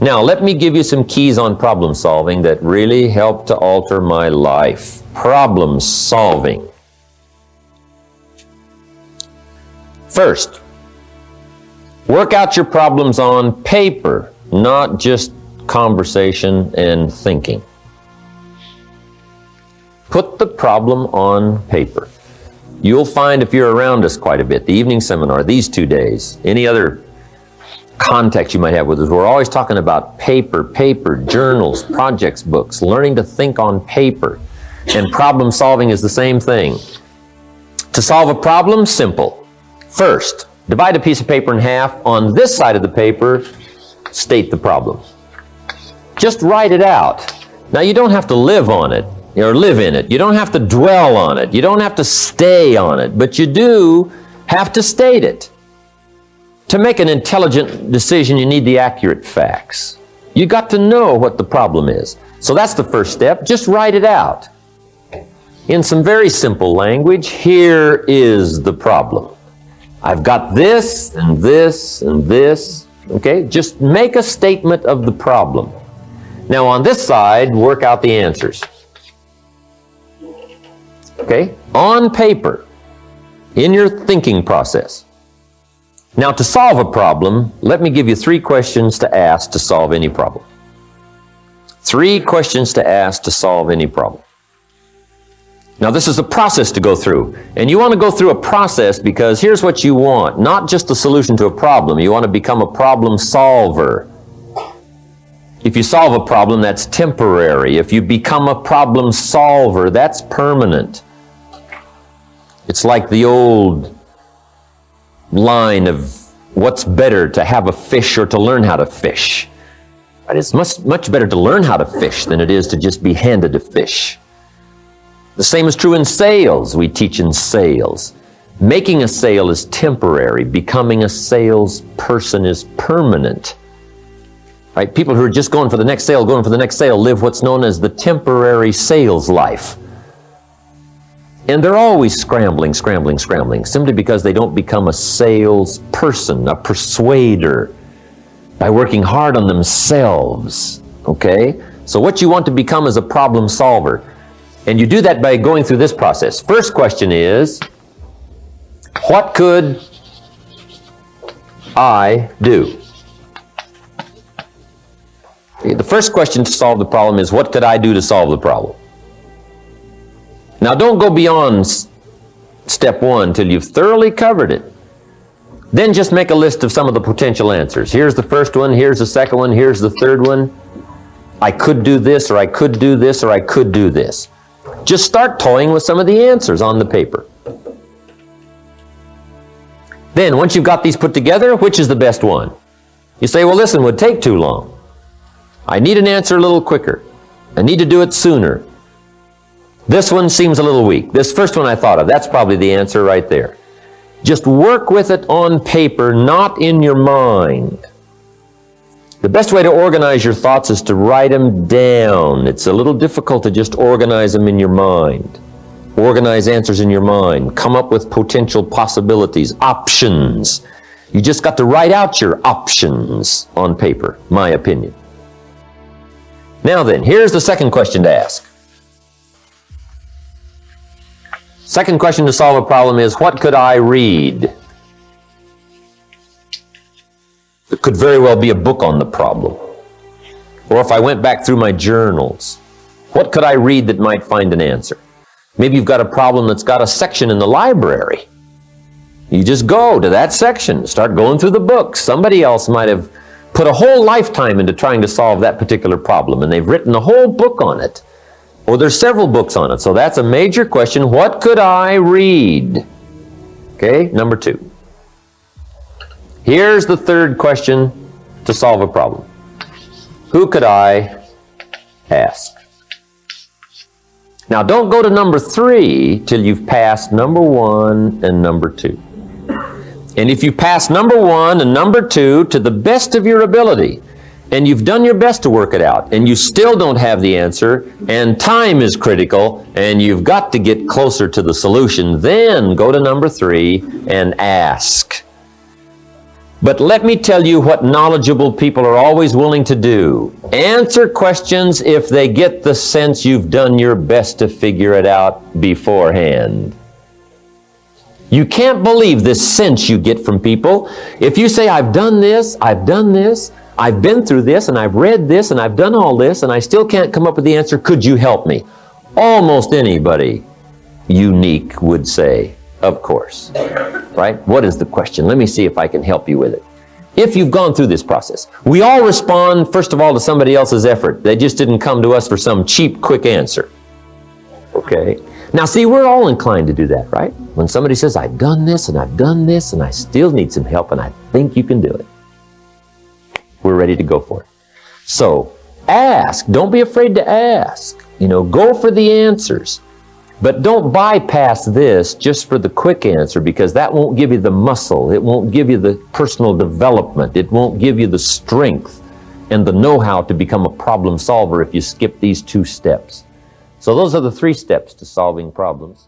Now, let me give you some keys on problem solving that really helped to alter my life. Problem solving. First, work out your problems on paper, not just conversation and thinking. Put the problem on paper. You'll find if you're around us quite a bit, the evening seminar, these 2 days, any other context you might have with us, we're always talking about paper, journals, projects, books, learning to think on paper. And problem solving is the same thing. To solve a problem, simple. First, divide a piece of paper in half. On this side of the paper, state the problem. Just write it out. Now, you don't have to live on it or live in it. You don't have to dwell on it. You don't have to stay on it, but you do have to state it. To make an intelligent decision, you need the accurate facts. You got to know what the problem is. So that's the first step. Just write it out. In some very simple language, here is the problem. I've got this and this and this. Okay? Just make a statement of the problem. Now on this side, work out the answers. Okay? On paper, in your thinking process. Now, to solve a problem, let me give you 3 questions to ask to solve any problem. 3 questions to ask to solve any problem. Now, this is a process to go through. And you want to go through a process because here's what you want. Not just a solution to a problem. You want to become a problem solver. If you solve a problem, that's temporary. If you become a problem solver, that's permanent. It's like the old line of what's better, to have a fish or to learn how to fish. But it's much better to learn how to fish than it is to just be handed a fish. The same is true in sales. We teach in sales. Making a sale is temporary. Becoming a salesperson is permanent. Right? People who are just going for the next sale, live what's known as the temporary sales life. And they're always scrambling, simply because they don't become a salesperson, a persuader, by working hard on themselves, okay? So what you want to become is a problem solver. And you do that by going through this process. First question is, what could I do? Okay, the first question to solve the problem is, what could I do to solve the problem? Now, don't go beyond step 1 till you've thoroughly covered it. Then just make a list of some of the potential answers. Here's the first one, here's the second one, here's the third one. I could do this, or I could do this, or I could do this. Just start toying with some of the answers on the paper. Then, once you've got these put together, which is the best one? You say, well, this one would take too long. I need an answer a little quicker. I need to do it sooner. This one seems a little weak. This first one I thought of, that's probably the answer right there. Just work with it on paper, not in your mind. The best way to organize your thoughts is to write them down. It's a little difficult to just organize them in your mind. Organize answers in your mind. Come up with potential possibilities, options. You just got to write out your options on paper, my opinion. Now then, here's the second question to ask. Second question to solve a problem is, what could I read? It could very well be a book on the problem. Or if I went back through my journals, what could I read that might find an answer? Maybe you've got a problem that's got a section in the library. You just go to that section, start going through the books. Somebody else might have put a whole lifetime into trying to solve that particular problem, and they've written a whole book on it. Or there's several books on it. So that's a major question. What could I read? Okay, number 2. Here's the third question to solve a problem. Who could I ask? Now, don't go to number 3 till you've passed number 1 and number 2. And if you pass number 1 and number 2 to the best of your ability, and you've done your best to work it out, and you still don't have the answer, and time is critical, and you've got to get closer to the solution, then go to number 3 and ask. But let me tell you what knowledgeable people are always willing to do. Answer questions if they get the sense you've done your best to figure it out beforehand. You can't believe this sense you get from people. If you say, I've done this, I've been through this, and I've read this, and I've done all this, and I still can't come up with the answer, could you help me? Almost anybody unique would say, of course. Right? What is the question? Let me see if I can help you with it. If you've gone through this process, we all respond, first of all, to somebody else's effort. They just didn't come to us for some cheap, quick answer. Okay? Now, see, we're all inclined to do that, right? When somebody says, I've done this, and I've done this, and I still need some help, and I think you can do it. We're ready to go for it. So, ask. Don't be afraid to ask. Go for the answers. But don't bypass this just for the quick answer, because that won't give you the muscle. It won't give you the personal development. It won't give you the strength and the know-how to become a problem solver if you skip these 2 steps. So those are the 3 steps to solving problems.